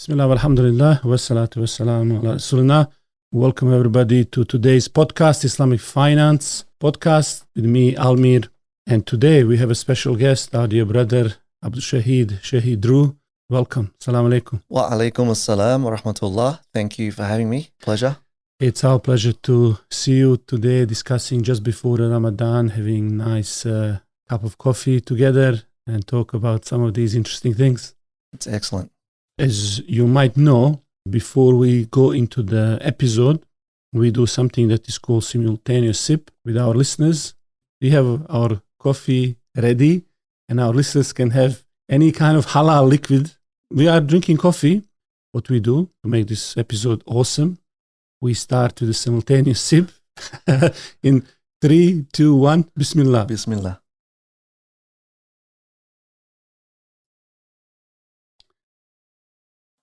Bismillah, walhamdulillah, wassalatu wassalamu ala rasulina. Welcome everybody to today's podcast, Islamic Finance Podcast, with me, Almir. And today we have a special guest, our dear brother, Abdul Shahid Drew. Welcome. Assalamu alaikum. Wa alaikum assalam wa rahmatullah. Thank you for having me. Pleasure. It's our pleasure to see you today discussing just before Ramadan, having nice cup of coffee together and talk about some of these interesting things. It's excellent. As you might know, before we go into the episode, we do something that is called simultaneous sip with our listeners. We have our coffee ready and our listeners can have any kind of halal liquid. We are drinking coffee. What we do to make this episode awesome, we start with a simultaneous sip in 3, 2, 1, Bismillah. Bismillah.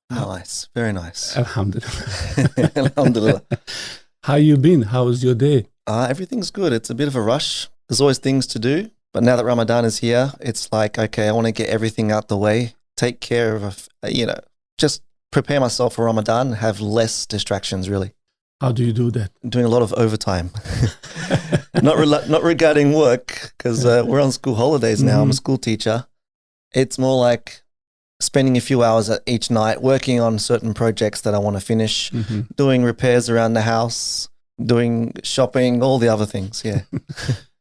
Nice. Very nice. Alhamdulillah. Alhamdulillah. How you been? How was your day? Everything's good. It's a bit of a rush. There's always things to do. But now that Ramadan is here, it's like, okay, I want to get everything out the way, take care of, just prepare myself for Ramadan, have less distractions, really. How do you do that? Doing a lot of overtime. Not regarding work, because we're on school holidays now. I'm a school teacher. It's more like spending a few hours each night working on certain projects that I want to finish, doing repairs around the house, doing shopping, all the other things. Yeah.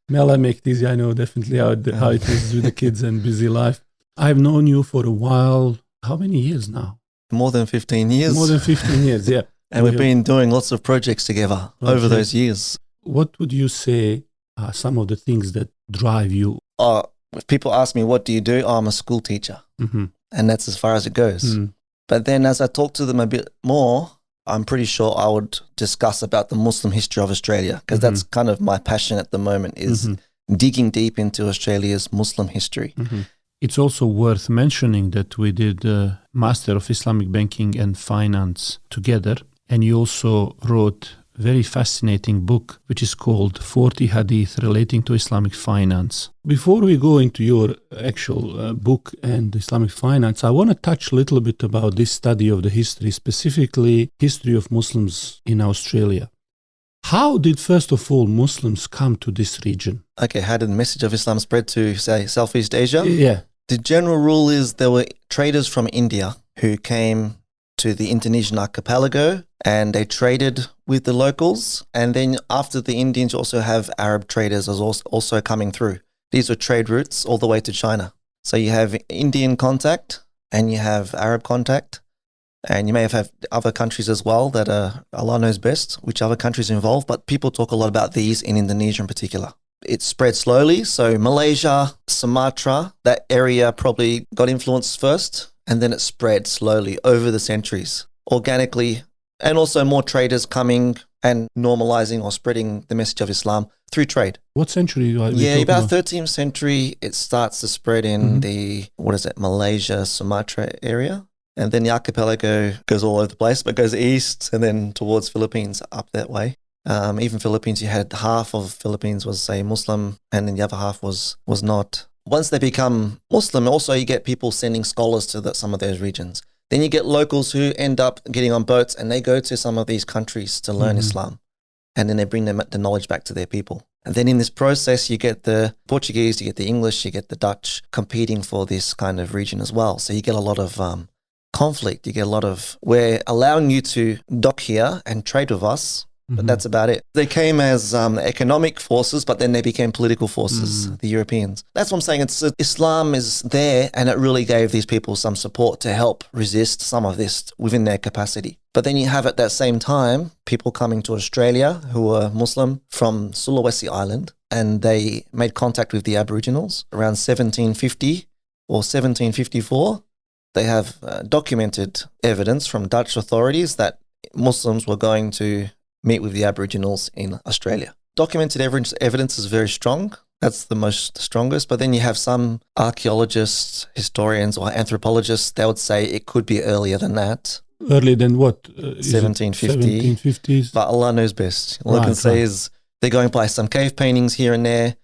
May Allah make it easy. I know definitely how it is with the kids and busy life. I've known you for a while. How many years now? More than 15 years. More than 15 years, yeah. And we've been doing lots of projects together over those years. What would you say are some of the things that drive you? If people ask me, what do you do? I'm a school teacher. And that's as far as it goes. But then as I talk to them a bit more, I'm pretty sure I would discuss about the Muslim history of Australia, because that's kind of my passion at the moment, is digging deep into Australia's Muslim history. It's also worth mentioning that we did a Master of Islamic Banking and Finance together, and you also wrote a very fascinating book, which is called 40 Hadith Relating to Islamic Finance. Before we go into your actual book and Islamic finance, I want to touch a little bit about this study of the history, specifically history of Muslims in Australia. How did, first of all, Muslims come to this region? Okay, how did the message of Islam spread to, say, Southeast Asia? Yeah. The general rule is there were traders from India who came to the Indonesian archipelago and they traded with the locals. And then after the Indians, you also have Arab traders also coming through. These were trade routes all the way to China. So you have Indian contact and you have Arab contact. And you may have had other countries as well that Allah knows best which other countries involved, but people talk a lot about these in Indonesia in particular. It spread slowly. So Malaysia, Sumatra, that area probably got influenced first, and then it spread slowly over the centuries, organically, and also more traders coming and normalizing or spreading the message of Islam through trade. What century are we talking about 13th century, it starts to spread in the, Malaysia, Sumatra area. And then the archipelago goes all over the place, but goes east and then towards Philippines up that way. Even Philippines, you had half of Philippines was, say, Muslim, and then the other half was not. Once they become Muslim, also you get people sending scholars to some of those regions. Then you get locals who end up getting on boats and they go to some of these countries to learn Islam. And then they bring the knowledge back to their people. And then in this process, you get the Portuguese, you get the English, you get the Dutch competing for this kind of region as well. So you get a lot of conflict. You get a lot of, we're allowing you to dock here and trade with us, but that's about it. They came as economic forces, but then they became political forces, the Europeans. That's what I'm saying. Islam is there, and it really gave these people some support to help resist some of this within their capacity. But then you have at that same time people coming to Australia who were Muslim from Sulawesi Island, and they made contact with the Aboriginals around 1750 or 1754. They have documented evidence from Dutch authorities that Muslims were going to meet with the Aboriginals in Australia. Documented evidence is very strong. That's the most strongest. But then you have some archaeologists, historians, or anthropologists, they would say it could be earlier than that. Earlier than what? 1750. 1750s. But Allah knows best. All I can say is they're going by some cave paintings here and there.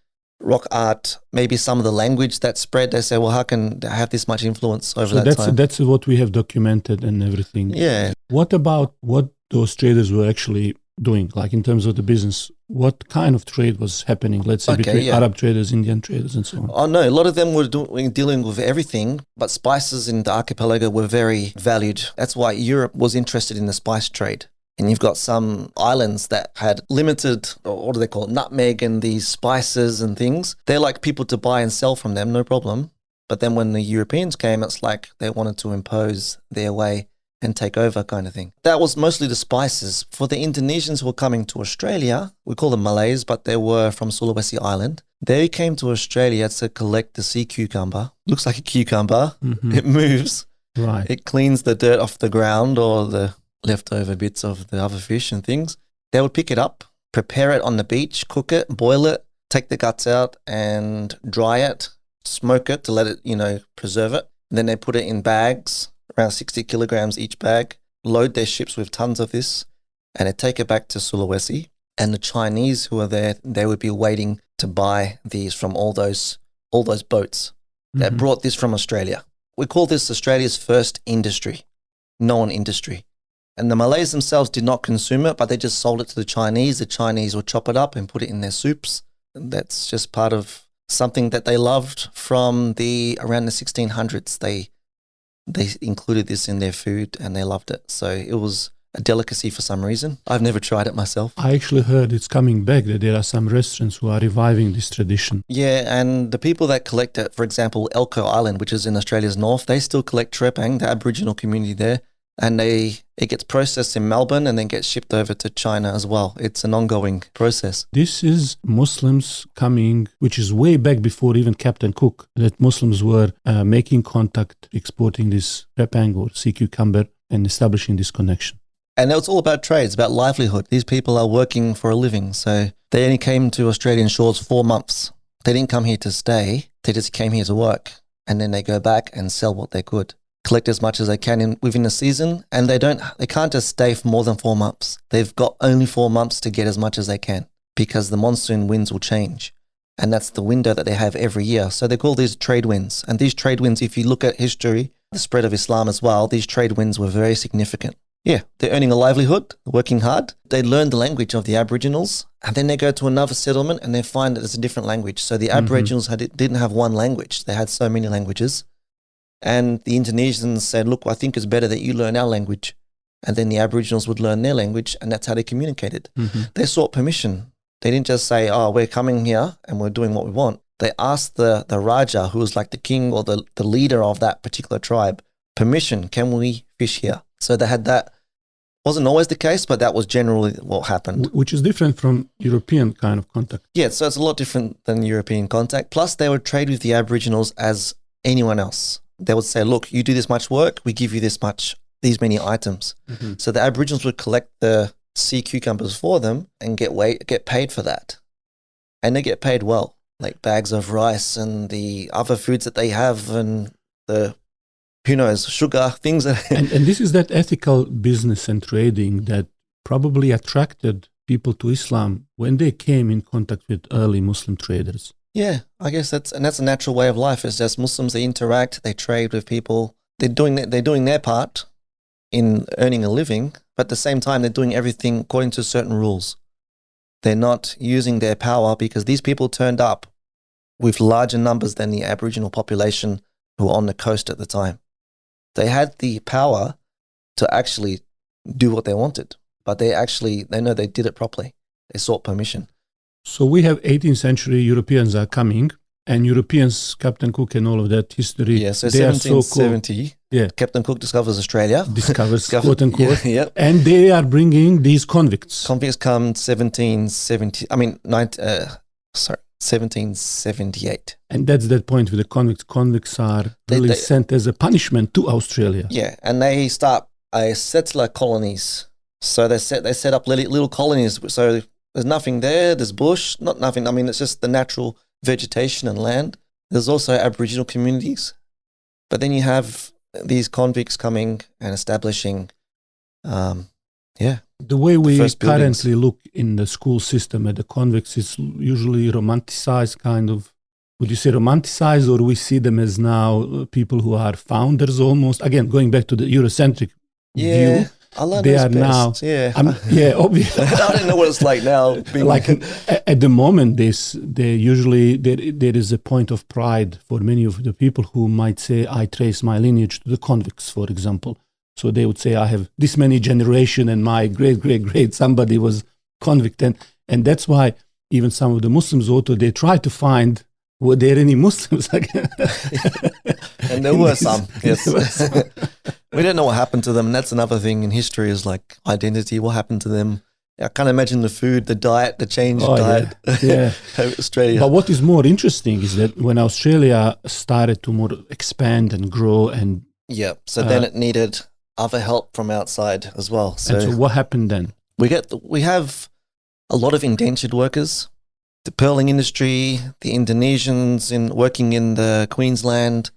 rock art, maybe some of the language that spread. They say, well, how can they have this much influence over So that time? that's what we have documented and everything. Yeah. What about what those traders were actually doing, like in terms of the business? What kind of trade was happening, let's say, between Arab traders, Indian traders, and so on? Oh, no, a lot of them were dealing with everything, but spices in the archipelago were very valued. That's why Europe was interested in the spice trade. And you've got some islands that had limited, or what do they call it, nutmeg and these spices and things. They like people to buy and sell from them, no problem. But then when the Europeans came, it's like they wanted to impose their way and take over kind of thing. That was mostly the spices. For the Indonesians who were coming to Australia, we call them Malays, but they were from Sulawesi Island. They came to Australia to collect the sea cucumber. Looks like a cucumber. Mm-hmm. It moves. Right. It cleans the dirt off the ground or the leftover bits of the other fish and things. They would pick it up, prepare it on the beach, cook it, boil it, take the guts out and dry it, smoke it to let it, preserve it. And then they put it in bags, around 60 kilograms each bag, load their ships with tons of this, and they take it back to Sulawesi. And the Chinese who are there, they would be waiting to buy these from all those boats that brought this from Australia. We call this Australia's first industry, known industry. And the Malays themselves did not consume it, but they just sold it to the Chinese. The Chinese would chop it up and put it in their soups. And that's just part of something that they loved from around the 1600s. They included this in their food and they loved it. So it was a delicacy for some reason. I've never tried it myself. I actually heard it's coming back, that there are some restaurants who are reviving this tradition. Yeah, and the people that collect it, for example, Elcho Island, which is in Australia's north, they still collect trepang, the Aboriginal community there. And it gets processed in Melbourne and then gets shipped over to China as well. It's an ongoing process. This is Muslims coming, which is way back before even Captain Cook, that Muslims were making contact, exporting this trepang or sea cucumber and establishing this connection. And it's all about trade. It's about livelihood. These people are working for a living. So they only came to Australian shores 4 months. They didn't come here to stay. They just came here to work. And then they go back and sell what they could. Collect as much as they can within a season, and they can't just stay for more than 4 months. They've got only 4 months to get as much as they can because the monsoon winds will change. And that's the window that they have every year. So they call these trade winds. And these trade winds, if you look at history, the spread of Islam as well, these trade winds were very significant. Yeah, they're earning a livelihood, working hard. They learn the language of the Aboriginals, and then they go to another settlement and they find that it's a different language. So the Aboriginals didn't have one language. They had so many languages. And the Indonesians said, look, I think it's better that you learn our language. And then the Aboriginals would learn their language, and that's how they communicated. They sought permission. They didn't just say, oh, we're coming here and we're doing what we want. They asked the Raja, who was like the king or the leader of that particular tribe, permission, can we fish here? So they had that. Wasn't always the case, but that was generally what happened. Which is different from European kind of contact. Yeah, so it's a lot different than European contact. Plus, they would trade with the Aboriginals as anyone else. They would say, look, you do this much work, we give you these many items. So the Aboriginals would collect the sea cucumbers for them and get paid for that. And they get paid well, like bags of rice and the other foods that they have and the, sugar, things. And this is that ethical business and trading that probably attracted people to Islam when they came in contact with early Muslim traders. Yeah, I guess that's a natural way of life. It's just Muslims, they interact, they trade with people. They're doing their part in earning a living, but at the same time, they're doing everything according to certain rules. They're not using their power because these people turned up with larger numbers than the Aboriginal population who were on the coast at the time. They had the power to actually do what they wanted, but they know they did it properly. They sought permission. So we have 18th century Europeans are coming, and Europeans, Captain Cook and all of that history. Yeah, so 1770, Captain Cook discovers Australia. Discovers, quote unquote. Yeah. And they are bringing these convicts. Convicts come 1778. And that's that point with the convicts. Convicts are really sent as a punishment to Australia. Yeah, and they start settler colonies. So they set up little colonies. So there's nothing there. There's bush, not nothing. I mean, it's just the natural vegetation and land. There's also Aboriginal communities. But then you have these convicts coming and establishing, The way we first buildings. currently look in the school system at the convicts is usually romanticized, kind of. Would you say romanticized, or we see them as now people who are founders almost? Again, going back to the Eurocentric view, Allah they knows are now. best. Yeah. Obviously. I don't know what it's like now. Like at the moment, they usually there is a point of pride for many of the people who might say, I trace my lineage to the convicts, for example. So they would say, I have this many generation and my great somebody was convict. And that's why even some of the Muslims also, they try to find, were there any Muslims again? And there were some, yes. We don't know what happened to them. And that's another thing in history is like identity. What happened to them? I can't imagine the food, the diet, the changed diet. Yeah. Australia. But what is more interesting is that when Australia started to more expand and grow and so then it needed other help from outside as well. So what happened then? We have a lot of indentured workers, the pearling industry, the Indonesians working in the Queensland,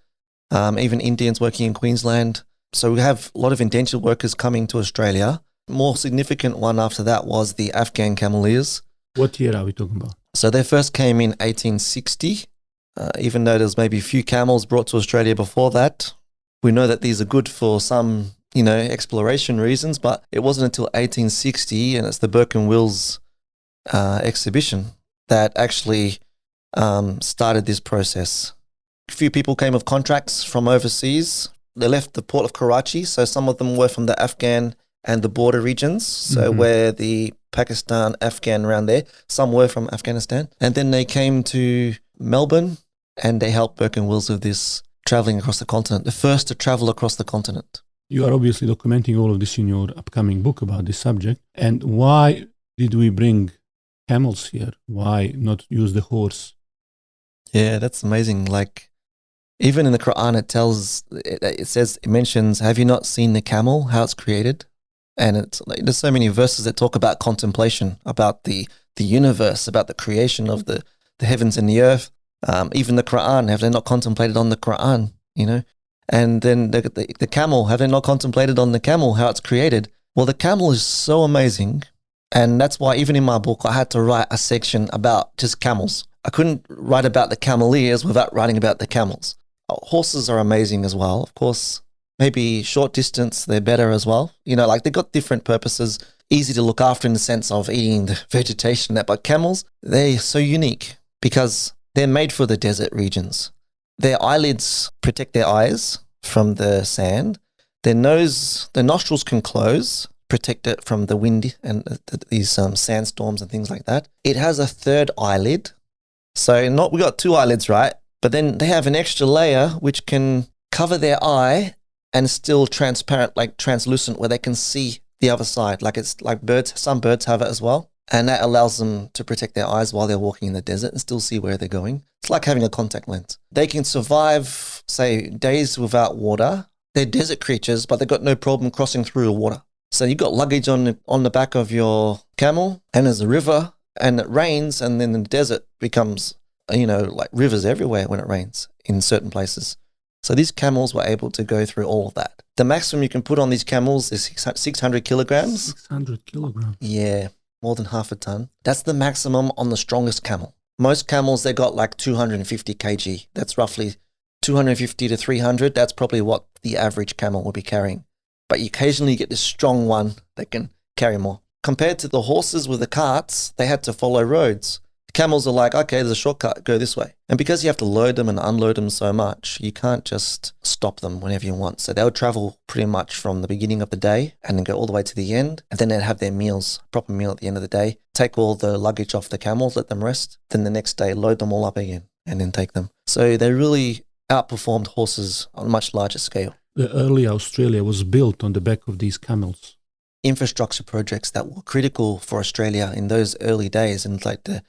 even Indians working in Queensland. So we have a lot of indentured workers coming to Australia. More significant one after that was the Afghan Cameleers. What year are we talking about? So they first came in 1860, even though there's maybe a few camels brought to Australia before that. We know that these are good for some, exploration reasons, but it wasn't until 1860, and it's the Burke and Wills exhibition that actually started this process. A few people came with contracts from overseas. They left the port of Karachi, so some of them were from the Afghan and the border regions, so where the Pakistan, Afghan around there, some were from Afghanistan. And then they came to Melbourne and they helped Burke and Wills with this traveling across the continent, the first to travel across the continent. You are obviously documenting all of this in your upcoming book about this subject. And why did we bring camels here? Why not use the horse? Yeah, that's amazing. Like, even in the Quran, it mentions, have you not seen the camel, how it's created? And it's like, there's so many verses that talk about contemplation, about the universe, about the creation of the heavens and the earth. Even the Quran, have they not contemplated on the Quran, And then the camel, have they not contemplated on the camel, how it's created? Well, the camel is so amazing. And that's why even in my book, I had to write a section about just camels. I couldn't write about the cameleers without writing about the camels. Horses are amazing as well. Of course, maybe short distance, they're better as well. Like they've got different purposes, easy to look after in the sense of eating the vegetation. But camels, they're so unique because they're made for the desert regions. Their eyelids protect their eyes from the sand. Their nostrils can close, protect it from the wind and these sandstorms and things like that. It has a third eyelid. So we got two eyelids, right? But then they have an extra layer which can cover their eye and still transparent, like translucent, where they can see the other side. Like it's like birds. Some birds have it as well. And that allows them to protect their eyes while they're walking in the desert and still see where they're going. It's like having a contact lens. They can survive, say, days without water. They're desert creatures, but they've got no problem crossing through the water. So you've got luggage on the back of your camel, and there's a river, and it rains, and then the desert becomes, like rivers everywhere when it rains in certain places. So these camels were able to go through all of that. The maximum you can put on these camels is 600 kilograms. 600 kilograms? Yeah, more than half a ton. That's the maximum on the strongest camel. Most camels, they got like 250 kg. That's roughly 250 to 300. That's probably what the average camel will be carrying. But you occasionally get this strong one that can carry more. Compared to the horses with the carts, they had to follow roads. Camels are like, okay, there's a shortcut, go this way. And because you have to load them and unload them so much, you can't just stop them whenever you want. So they'll travel pretty much from the beginning of the day and then go all the way to the end. And then they'd have their meals, proper meal at the end of the day, take all the luggage off the camels, let them rest. Then the next day, load them all up again and then take them. So they really outperformed horses on a much larger scale. The early Australia was built on the back of these camels. Infrastructure projects that were critical for Australia in those early days and like the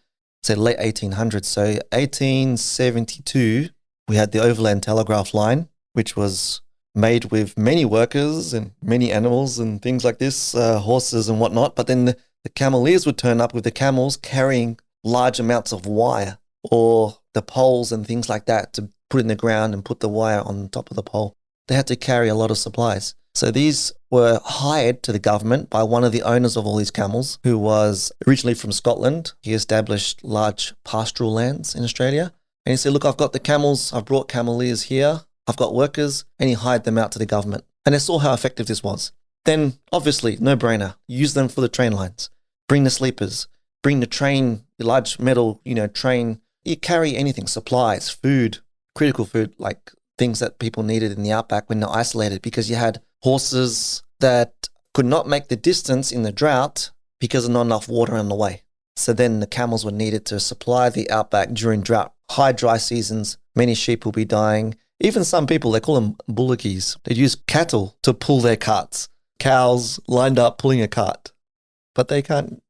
late 1800s. So 1872, we had the overland telegraph line, which was made with many workers and many animals and things like this, horses and whatnot. But then the cameleers would turn up with the camels carrying large amounts of wire or the poles and things like that to put in the ground and put the wire on top of the pole. They had to carry a lot of supplies. So these were hired to the government by one of the owners of all these camels, who was originally from Scotland. He established large pastoral lands in Australia. And he said, look, I've got the camels. I've brought cameleers here. I've got workers. And he hired them out to the government. And they saw how effective this was. Then, obviously, no brainer. Use them for the train lines. Bring the sleepers. Bring the train, the large metal, train. You carry anything, supplies, food, critical food, like things that people needed in the outback when they're isolated, because you had horses that could not make the distance in the drought because of not enough water on the way. So then the camels were needed to supply the outback during drought. High dry seasons, many sheep will be dying. Even some people, they call them bullockies. They use cattle to pull their carts. Cows lined up pulling a cart. But they can't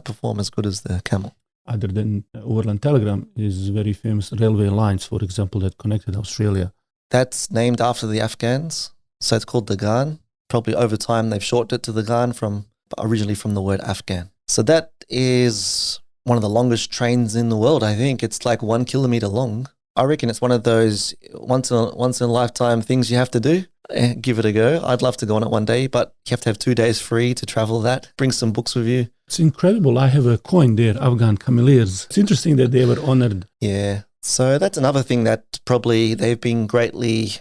perform as good as the camel. Other than Overland Telegram is very famous railway lines, for example, that connected Australia. That's named after the Afghans. So it's called the Ghan. Probably over time they've shortened it to the Ghan originally from the word Afghan. So that is one of the longest trains in the world, I think. It's like 1 kilometer long. I reckon it's one of those once in a lifetime things you have to do. Give it a go. I'd love to go on it one day, but you have to have 2 days free to travel that. Bring some books with you. It's incredible. I have a coin there, Afghan cameleers. It's interesting that they were honored. Yeah. So that's another thing that probably they've been greatly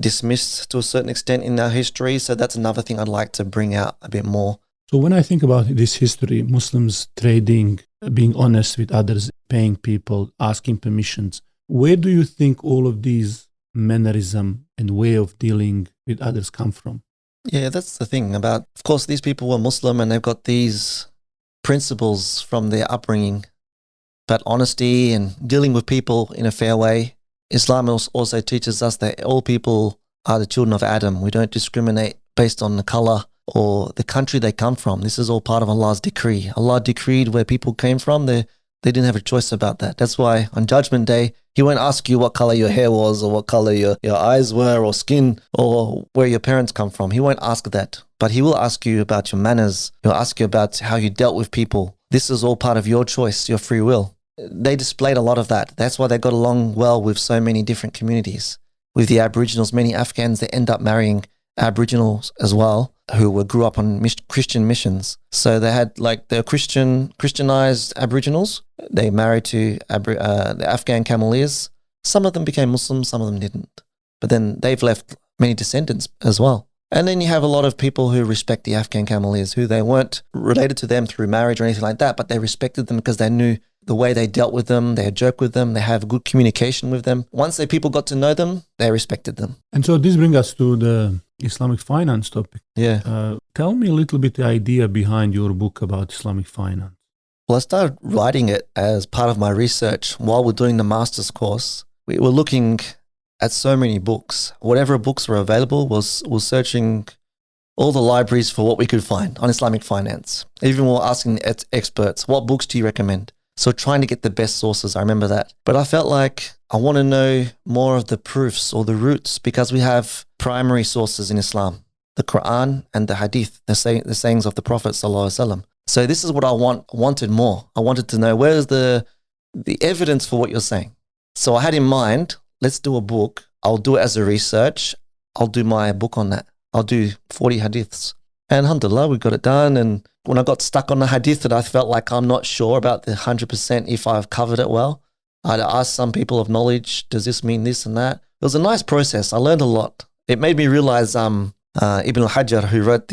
dismissed to a certain extent in our history. So that's another thing I'd like to bring out a bit more. So when I think about this history, Muslims trading, being honest with others, paying people, asking permissions, where do you think all of these mannerism and way of dealing with others come from? Yeah, that's the thing about, of course, these people were Muslim and they've got these principles from their upbringing about honesty and dealing with people in a fair way. Islam also teaches us that all people are the children of Adam. We don't discriminate based on the color or the country they come from. This is all part of Allah's decree. Allah decreed where people came from. They didn't have a choice about that. That's why on Judgment Day, He won't ask you what color your hair was or what color your eyes were or skin or where your parents come from. He won't ask that. But He will ask you about your manners. He'll ask you about how you dealt with people. This is all part of your choice, your free will. They displayed a lot of that. That's why they got along well with so many different communities. With the Aboriginals, many Afghans, they end up marrying Aboriginals as well, who grew up on Christian missions. So they had the Christianized Aboriginals. They married to the Afghan cameleers. Some of them became Muslims, some of them didn't. But then they've left many descendants as well. And then you have a lot of people who respect the Afghan cameleers, who they weren't related to them through marriage or anything like that, but they respected them because they knew the way they dealt with them, they had joked with them, they have good communication with them. Once the people got to know them, they respected them. And so this brings us to the Islamic finance topic. Yeah. Tell me a little bit the idea behind your book about Islamic finance. Well, I started writing it as part of my research while we're doing the master's course. We were looking at so many books. Whatever books were available, was searching all the libraries for what we could find on Islamic finance. Even we were asking experts, what books do you recommend? So trying to get the best sources, I remember that. But I felt like I want to know more of the proofs or the roots, because we have primary sources in Islam, the Quran and the Hadith, the sayings of the Prophet ﷺ. So this is what I wanted more. I wanted to know, where's the evidence for what you're saying? So I had in mind, let's do a book. I'll do it as a research. I'll do my book on that. I'll do 40 hadiths. And alhamdulillah, we got it done. And when I got stuck on the hadith that I felt like I'm not sure about the 100% if I've covered it well, I'd ask some people of knowledge, does this mean this and that? It was a nice process. I learned a lot. It made me realize Ibn al-Hajjar, who wrote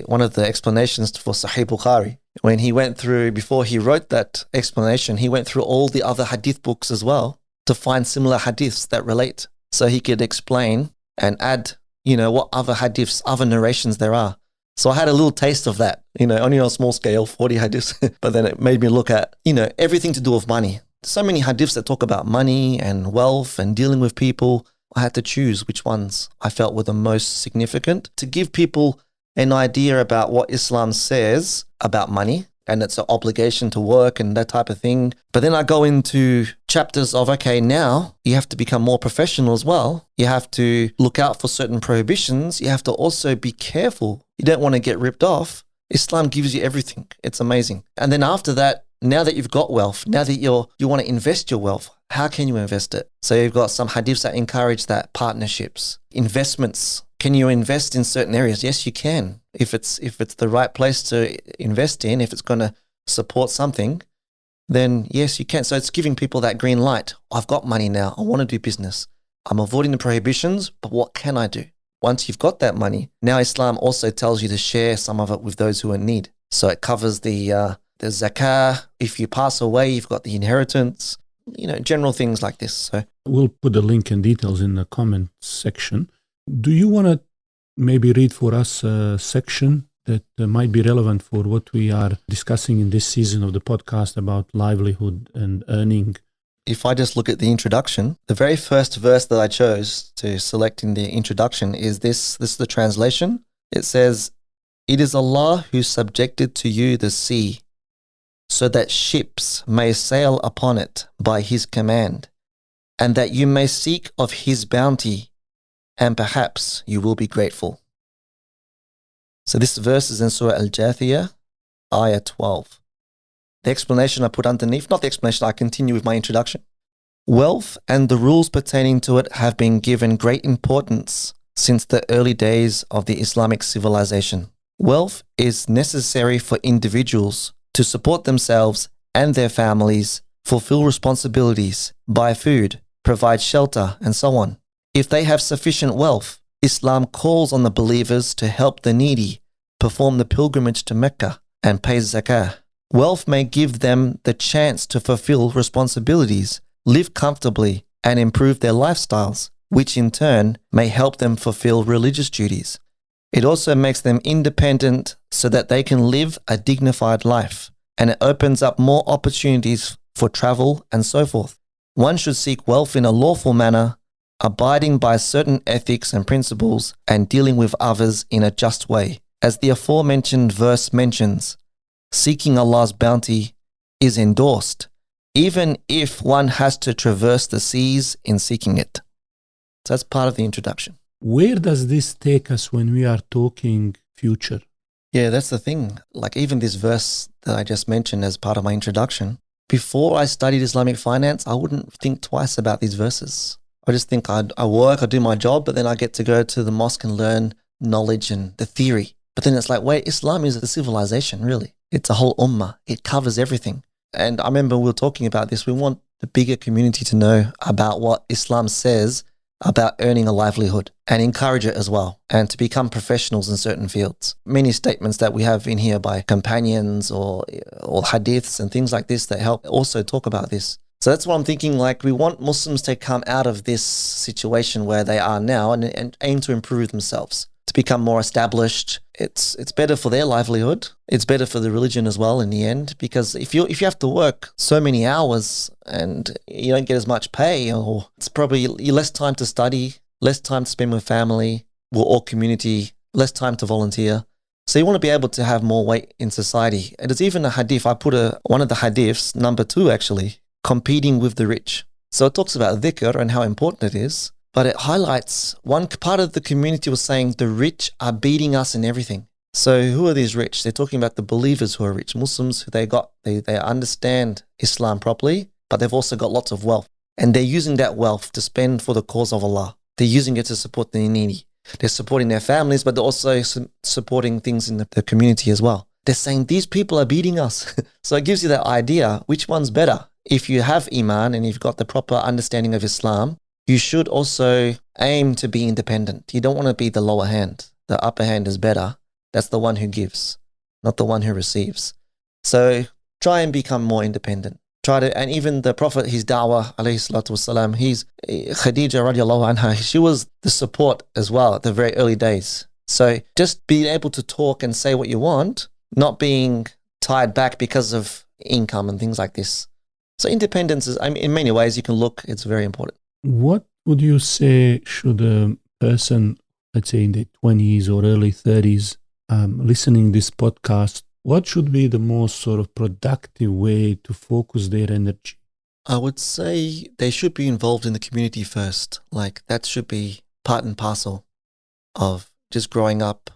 one of the explanations for Sahih Bukhari, when he went through, before he wrote that explanation, he went through all the other hadith books as well to find similar hadiths that relate, so he could explain and add, what other hadiths, other narrations there are. So I had a little taste of that, only on a small scale, 40 hadiths, but then it made me look at, everything to do with money. So many hadiths that talk about money and wealth and dealing with people. I had to choose which ones I felt were the most significant to give people an idea about what Islam says about money, and it's an obligation to work and that type of thing. But then I go into chapters of, okay, now you have to become more professional as well. You have to look out for certain prohibitions. You have to also be careful. You don't want to get ripped off. Islam gives you everything. It's amazing. And then after that, now that you've got wealth, now that you want to invest your wealth, how can you invest it? So you've got some hadiths that encourage that, partnerships, investments. Can you invest in certain areas? Yes, you can. If it's the right place to invest in, if it's going to support something, then yes, you can. So it's giving people that green light. I've got money now. I want to do business. I'm avoiding the prohibitions, but what can I do? Once you've got that money, now Islam also tells you to share some of it with those who are in need. So it covers the zakah. If you pass away, you've got the inheritance, general things like this. So we'll put the link and details in the comment section. Do you want to maybe read for us a section that might be relevant for what we are discussing in this season of the podcast about livelihood and earning? If I just look at the introduction, the very first verse that I chose to select in the introduction is this. This is the translation. It says, "It is Allah who subjected to you the sea, so that ships may sail upon it by His command, and that you may seek of His bounty, and perhaps you will be grateful." So this verse is in Surah Al-Jathiyah, Ayah 12. The explanation I put underneath, not the explanation, I continue with my introduction. Wealth and the rules pertaining to it have been given great importance since the early days of the Islamic civilization. Wealth is necessary for individuals to support themselves and their families, fulfill responsibilities, buy food, provide shelter, and so on. If they have sufficient wealth, Islam calls on the believers to help the needy, perform the pilgrimage to Mecca, and pay zakah. Wealth may give them the chance to fulfill responsibilities, live comfortably, and improve their lifestyles, which in turn may help them fulfill religious duties. It also makes them independent so that they can live a dignified life, and it opens up more opportunities for travel and so forth. One should seek wealth in a lawful manner, abiding by certain ethics and principles and dealing with others in a just way. As the aforementioned verse mentions, seeking Allah's bounty is endorsed, even if one has to traverse the seas in seeking it. So that's part of the introduction. Where does this take us when we are talking future? Yeah, that's the thing. Like even this verse that I just mentioned as part of my introduction, before I studied Islamic finance, I wouldn't think twice about these verses. I just think I work, I do my job, but then I get to go to the mosque and learn knowledge and the theory. But then it's like, wait, Islam is a civilization, really. It's a whole ummah. It covers everything. And I remember we were talking about this. We want the bigger community to know about what Islam says about earning a livelihood and encourage it as well, and to become professionals in certain fields. Many statements that we have in here by companions or hadiths and things like this that help also talk about this. So that's what I'm thinking, like we want Muslims to come out of this situation where they are now and aim to improve themselves, to become more established. It's better for their livelihood. It's better for the religion as well in the end, because if you have to work so many hours and you don't get as much pay, or it's probably less time to study, less time to spend with family or community, less time to volunteer. So you want to be able to have more weight in society. And there's even a hadith, I put one of the hadiths, number 2 actually, competing with the rich. So it talks about dhikr and how important it is, but it highlights one part of the community was saying the rich are beating us in everything. So who are these rich? They're talking about the believers who are rich, Muslims who they understand Islam properly, but they've also got lots of wealth. And they're using that wealth to spend for the cause of Allah. They're using it to support the needy. They're supporting their families, but they're also supporting things in the community as well. They're saying these people are beating us. So it gives you that idea, which one's better? If you have Iman and you've got the proper understanding of Islam, you should also aim to be independent. You don't want to be the lower hand. The upper hand is better. That's the one who gives, not the one who receives. So try and become more independent. And even the Prophet, his da'wah, alayhi salatu wasalam, Khadija radiallahu anha, she was the support as well at the very early days. So just being able to talk and say what you want, not being tied back because of income and things like this. So independence is, in many ways you can look, it's very important. What would you say should a person, let's say in their 20s or early 30s, listening this podcast, what should be the most sort of productive way to focus their energy? I would say they should be involved in the community first. Like that should be part and parcel of just growing up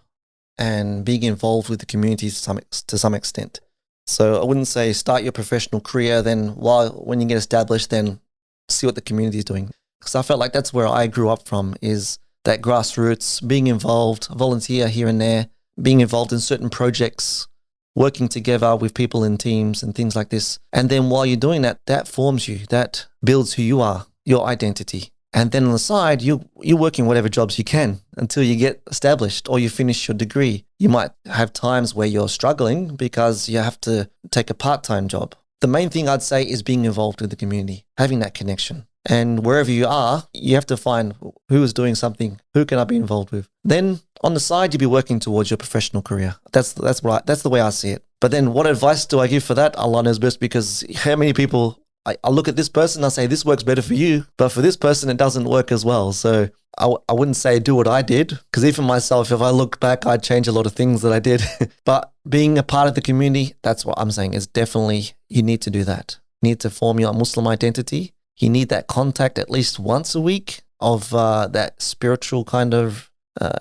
and being involved with the community to some extent. So I wouldn't say start your professional career, then when you get established, then see what the community is doing. Because I felt like that's where I grew up from, is that grassroots, being involved, volunteer here and there, being involved in certain projects, working together with people in teams and things like this. And then while you're doing that, that forms you, that builds who you are, your identity. And then on the side, you're working whatever jobs you can until you get established or you finish your degree. You might have times where you're struggling because you have to take a part-time job. The main thing I'd say is being involved with the community, having that connection. And wherever you are, you have to find who is doing something, who can I be involved with. Then on the side, you'll be working towards your professional career. That's the way I see it. But then what advice do I give for that? Allah knows best, because how many people, I look at this person, I say, this works better for you, but for this person, it doesn't work as well. So I wouldn't say do what I did, because even myself, if I look back, I'd change a lot of things that I did. But being a part of the community, that's what I'm saying, is definitely, you need to do that. You need to form your Muslim identity. You need that contact at least once a week of that spiritual kind of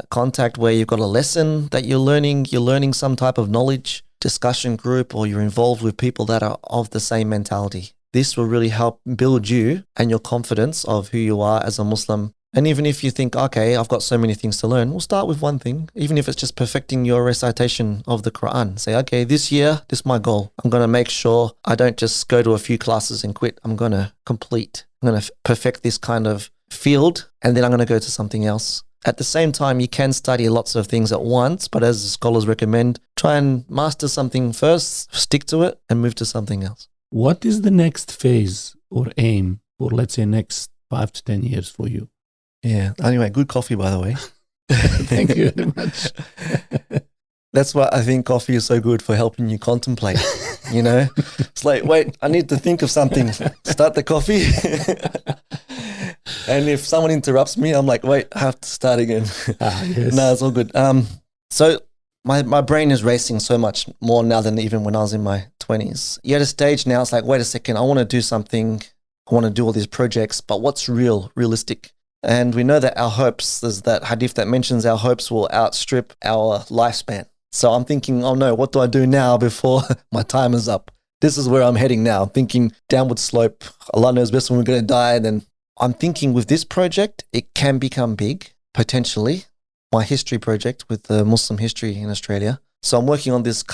contact where you've got a lesson that you're learning some type of knowledge, discussion group, or you're involved with people that are of the same mentality. This will really help build you and your confidence of who you are as a Muslim. And even if you think, okay, I've got so many things to learn, we'll start with one thing. Even if it's just perfecting your recitation of the Quran. Say, okay, this year, this is my goal. I'm going to make sure I don't just go to a few classes and quit. I'm going to complete. I'm going to perfect this kind of field, and then I'm going to go to something else. At the same time, you can study lots of things at once, but as the scholars recommend, try and master something first, stick to it, and move to something else. What is the next phase or aim for, let's say, next 5 to 10 years for you? Yeah. Anyway, good coffee, by the way. Thank you very much. That's why I think coffee is so good, for helping you contemplate. You know, it's like, wait, I need to think of something. Start the coffee. And if someone interrupts me, I'm like, wait, I have to start again. Yes. No, it's all good. So my brain is racing so much more now than even when I was in my 20s. You're at a stage now, it's like, wait a second, I want to do something. I want to do all these projects, but what's realistic? And we know that our hopes, there's that hadith that mentions our hopes will outstrip our lifespan. So I'm thinking, oh no, what do I do now before my time is up? This is where I'm heading now. I'm thinking downward slope. Allah knows best when we're going to die. And then I'm thinking with this project, it can become big, potentially. My history project with the Muslim history in Australia. So I'm working on this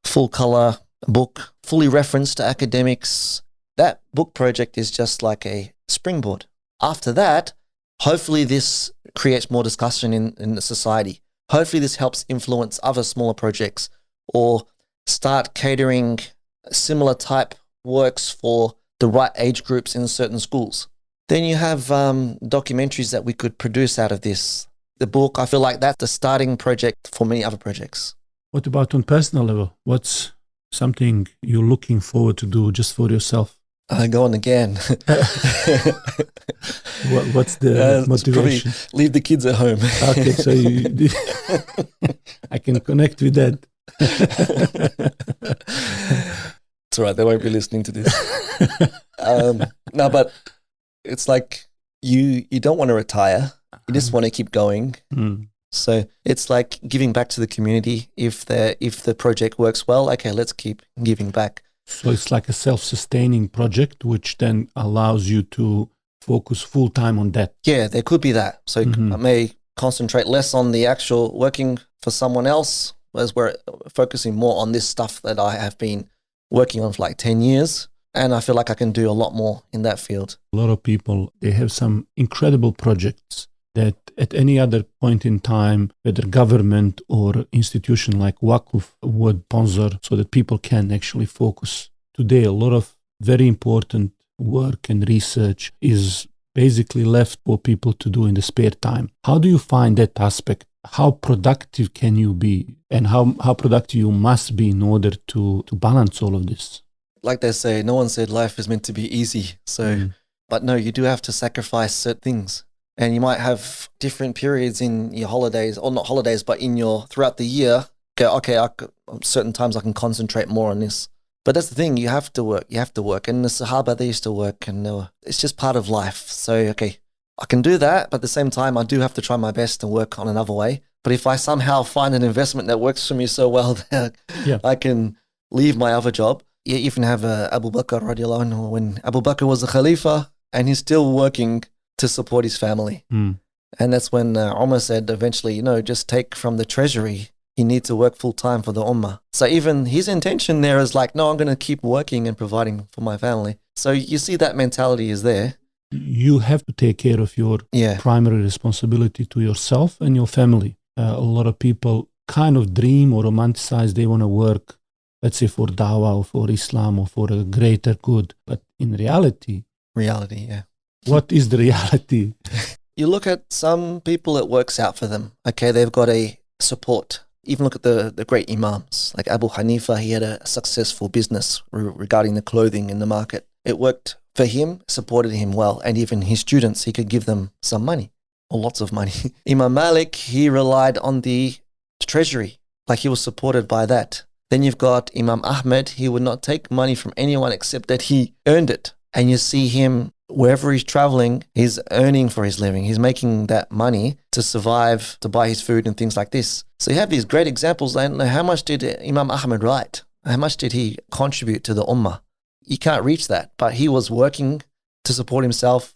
full color book, fully referenced to academics. That book project is just like a springboard. After that, hopefully this creates more discussion in the society. Hopefully this helps influence other smaller projects, or start catering similar type works for the right age groups in certain schools. Then you have documentaries that we could produce out of this. The book, I feel like that's the starting project for many other projects. What about on personal level? What's something you're looking forward to do just for yourself? Go on again. What's the motivation? Leave the kids at home. Okay, so I can connect with that. It's all right, they won't be listening to this. No, but it's like you don't want to retire. You just want to keep going. Mm. So it's like giving back to the community. If the project works well, okay, let's keep giving back. So it's like a self-sustaining project, which then allows you to focus full time on that. Yeah, there could be that. So I may concentrate less on the actual working for someone else, whereas we're focusing more on this stuff that I have been working on for like 10 years. And I feel like I can do a lot more in that field. A lot of people, they have some incredible projects that at any other point in time, whether government or institution like Waqf would sponsor, so that people can actually focus. Today, a lot of very important work and research is basically left for people to do in the spare time. How do you find that aspect? How productive can you be, and how productive you must be in order to balance all of this? Like they say, no one said life is meant to be easy. So, but no, you do have to sacrifice certain things. And you might have different periods in your holidays, or not holidays, but throughout the year, go, okay, certain times I can concentrate more on this. But that's the thing, you have to work. And the Sahaba, they used to work, and it's just part of life. So, okay, I can do that, but at the same time, I do have to try my best and work on another way. But if I somehow find an investment that works for me so well that I can leave my other job. You even have Abu Bakr radiallahu anhu, when Abu Bakr was a Khalifa, and he's still working to support his family. And that's when Umar said eventually, just take from the treasury. You need to work full time for the ummah. So even his intention there is like, no, I'm going to keep working and providing for my family. So you see that mentality is there. You have to take care of your primary responsibility to yourself and your family. A lot of people kind of dream or romanticize they want to work, let's say, for dawah or for Islam or for a greater good. But in reality, what is the reality? You look at some people, it works out for them. Okay, they've got a support. Even look at the great imams. Like Abu Hanifa, he had a successful business regarding the clothing in the market. It worked for him, supported him well. And even his students, he could give them some money, or lots of money. Imam Malik, he relied on the treasury. Like he was supported by that. Then you've got Imam Ahmed. He would not take money from anyone except that he earned it. And you see him, wherever he's traveling, he's earning for his living. He's making that money to survive, to buy his food and things like this. So you have these great examples. And how much did Imam Ahmed write? How much did he contribute to the ummah? You can't reach that. But he was working to support himself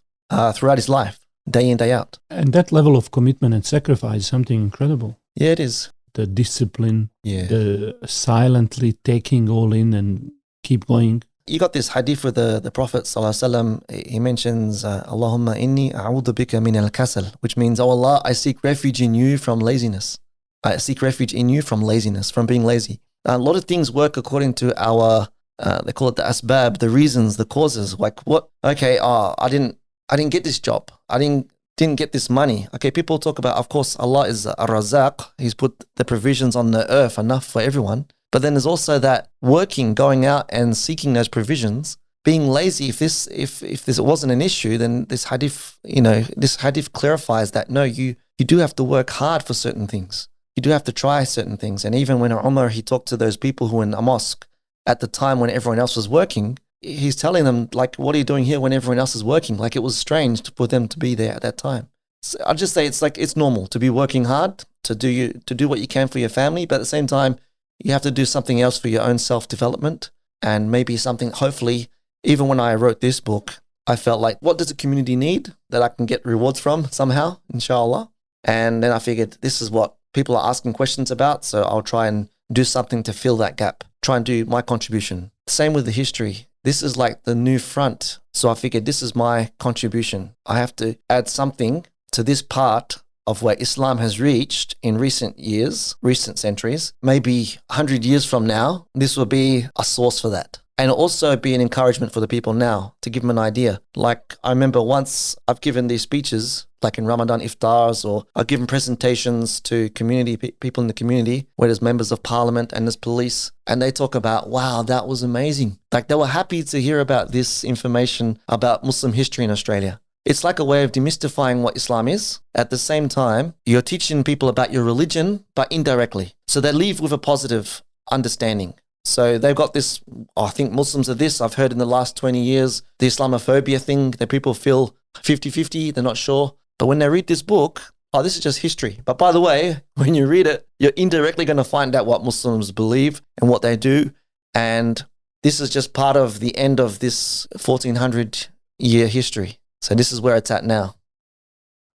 throughout his life, day in, day out. And that level of commitment and sacrifice is something incredible. Yeah, it is. The discipline, the silently taking all in and keep going. You got this hadith with the Prophet ﷺ. He mentions, Allahumma inni a'udhu bika min al-kasal, which means, oh Allah, I seek refuge in you from laziness. I seek refuge in you from laziness, from being lazy. A lot of things work according to our, they call it the asbab, the reasons, the causes. Like what? Okay, I didn't get this job. I didn't get this money. Okay, people talk about, of course, Allah is Ar-Razzaq. He's put the provisions on the earth enough for everyone. But then there's also that working, going out and seeking those provisions, being lazy. If this wasn't an issue, then this hadith, this hadith clarifies that no, you do have to work hard for certain things. You do have to try certain things. And even when Umar, he talked to those people who were in a mosque at the time when everyone else was working, he's telling them, like, what are you doing here when everyone else is working? Like, it was strange for them to be there at that time. So I'll just say it's normal to be working hard, to do what you can for your family, but at the same time, you have to do something else for your own self-development, and maybe something, hopefully, even when I wrote this book, I felt like, what does the community need that I can get rewards from somehow, inshallah? And then I figured this is what people are asking questions about, so I'll try and do something to fill that gap, try and do my contribution. Same with the history. This is like the new front. So I figured this is my contribution. I have to add something to this part of where Islam has reached in recent years, recent centuries. Maybe 100 years from now, this will be a source for that. And also be an encouragement for the people now to give them an idea. Like I remember once I've given these speeches, like in Ramadan iftars, or I've given presentations to community people in the community where there's members of parliament and there's police, and they talk about, wow, that was amazing. Like they were happy to hear about this information about Muslim history in Australia. It's like a way of demystifying what Islam is. At the same time, you're teaching people about your religion, but indirectly. So they leave with a positive understanding. So they've got this, I think Muslims are this. I've heard in the last 20 years, the Islamophobia thing that people feel 50-50, they're not sure. But when they read this book, this is just history. But by the way, when you read it, you're indirectly going to find out what Muslims believe and what they do. And this is just part of the end of this 1400-year history. So this is where it's at now.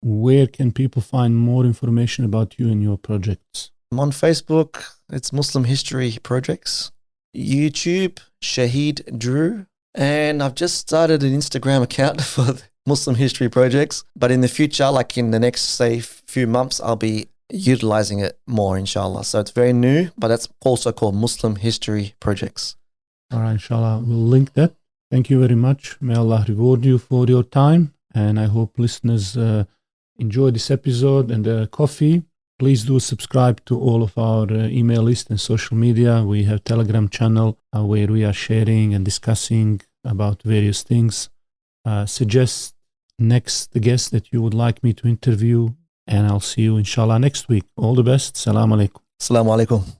Where can people find more information about you and your projects? I'm on Facebook. It's Muslim History Projects. YouTube, Shahid Drew. And I've just started an Instagram account for Muslim History Projects. But in the future, like in the next, say, few months, I'll be utilizing it more, inshallah. So it's very new, but that's also called Muslim History Projects. All right, inshallah. We'll link that. Thank you very much. May Allah reward you for your time. And I hope listeners enjoy this episode and the coffee. Please do subscribe to all of our email list and social media. We have Telegram channel where we are sharing and discussing about various things. Suggest next the guest that you would like me to interview. And I'll see you inshallah next week. All the best. Assalamu alaikum. Assalamu alaikum.